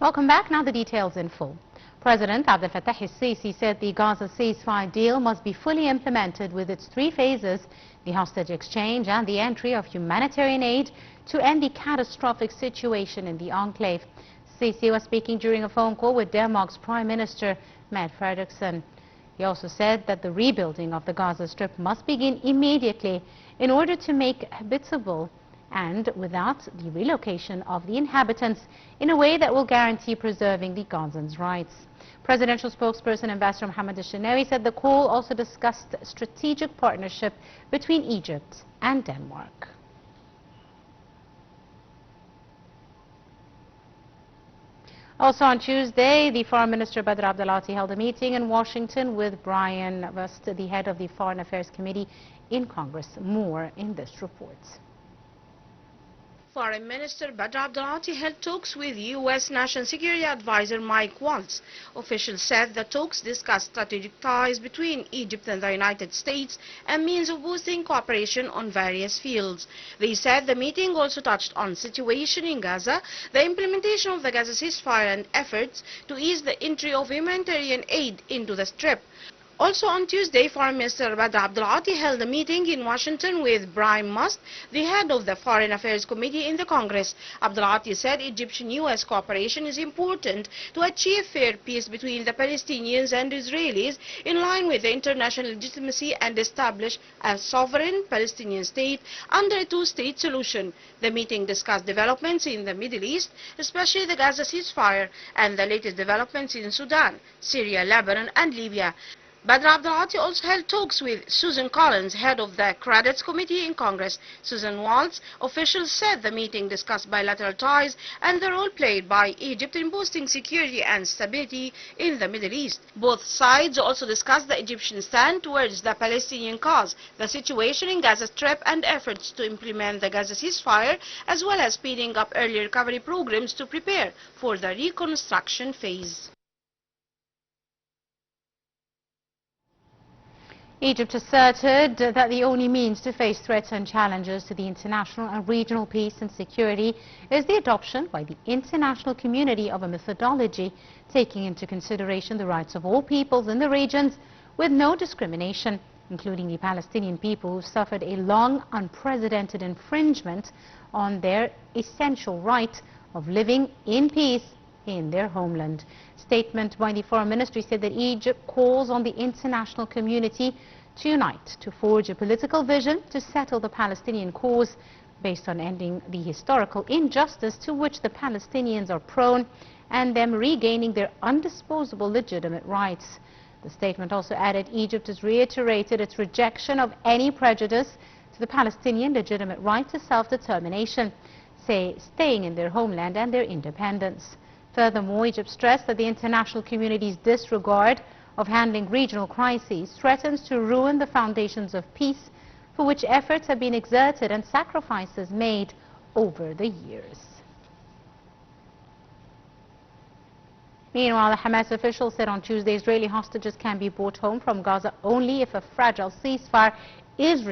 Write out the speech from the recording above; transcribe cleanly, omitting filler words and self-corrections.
Welcome back. Now the details in full. President Abdel Fattah al-Sisi said the Gaza ceasefire deal must be fully implemented with its 3 phases, the hostage exchange and the entry of humanitarian aid to end the catastrophic situation in the enclave. Sisi was speaking during a phone call with Denmark's Prime Minister Mette Frederiksen. He also said that the rebuilding of the Gaza Strip must begin immediately in order to make it habitable and without the relocation of the inhabitants in a way that will guarantee preserving the Gazans' rights. Presidential spokesperson Ambassador Mohammed al-Shenawi said the call also discussed strategic partnership between Egypt and Denmark. Also on Tuesday, the Foreign Minister Badr Abdulati held a meeting in Washington with Brian West, the head of the Foreign Affairs Committee in Congress. More in this report. Foreign Minister Badr Abdulati held talks with U.S. National Security Advisor Mike Waltz. Officials said the talks discussed strategic ties between Egypt and the United States and means of boosting cooperation on various fields. They said the meeting also touched on situation in Gaza, the implementation of the Gaza ceasefire and efforts to ease the entry of humanitarian aid into the Strip. Also on Tuesday, Foreign Minister Badr Abdulati held a meeting in Washington with Brian West, the head of the Foreign Affairs Committee in the Congress. Abdulati said Egyptian-U.S. cooperation is important to achieve fair peace between the Palestinians and Israelis in line with the international legitimacy and establish a sovereign Palestinian state under a two-state solution. The meeting discussed developments in the Middle East, especially the Gaza ceasefire and the latest developments in Sudan, Syria, Lebanon and Libya. Badr Abdulati also held talks with Susan Collins, head of the Credits Committee in Congress. Susan Waltz, officials said the meeting discussed bilateral ties and the role played by Egypt in boosting security and stability in the Middle East. Both sides also discussed the Egyptian stand towards the Palestinian cause, the situation in Gaza Strip and efforts to implement the Gaza ceasefire, as well as speeding up early recovery programs to prepare for the reconstruction phase. Egypt asserted that the only means to face threats and challenges to the international and regional peace and security is the adoption by the international community of a methodology taking into consideration the rights of all peoples in the regions with no discrimination, including the Palestinian people who suffered a long, unprecedented infringement on their essential right of living in peace in their homeland. Statement by the Foreign Ministry said that Egypt calls on the international community to unite to forge a political vision to settle the Palestinian cause based on ending the historical injustice to which the Palestinians are prone and them regaining their undisposable legitimate rights. The statement also added Egypt has reiterated its rejection of any prejudice to the Palestinian legitimate right to self-determination, staying in their homeland and their independence. Furthermore, Egypt stressed that the international community's disregard of handling regional crises threatens to ruin the foundations of peace for which efforts have been exerted and sacrifices made over the years. Meanwhile, a Hamas official said on Tuesday Israeli hostages can be brought home from Gaza only if a fragile ceasefire is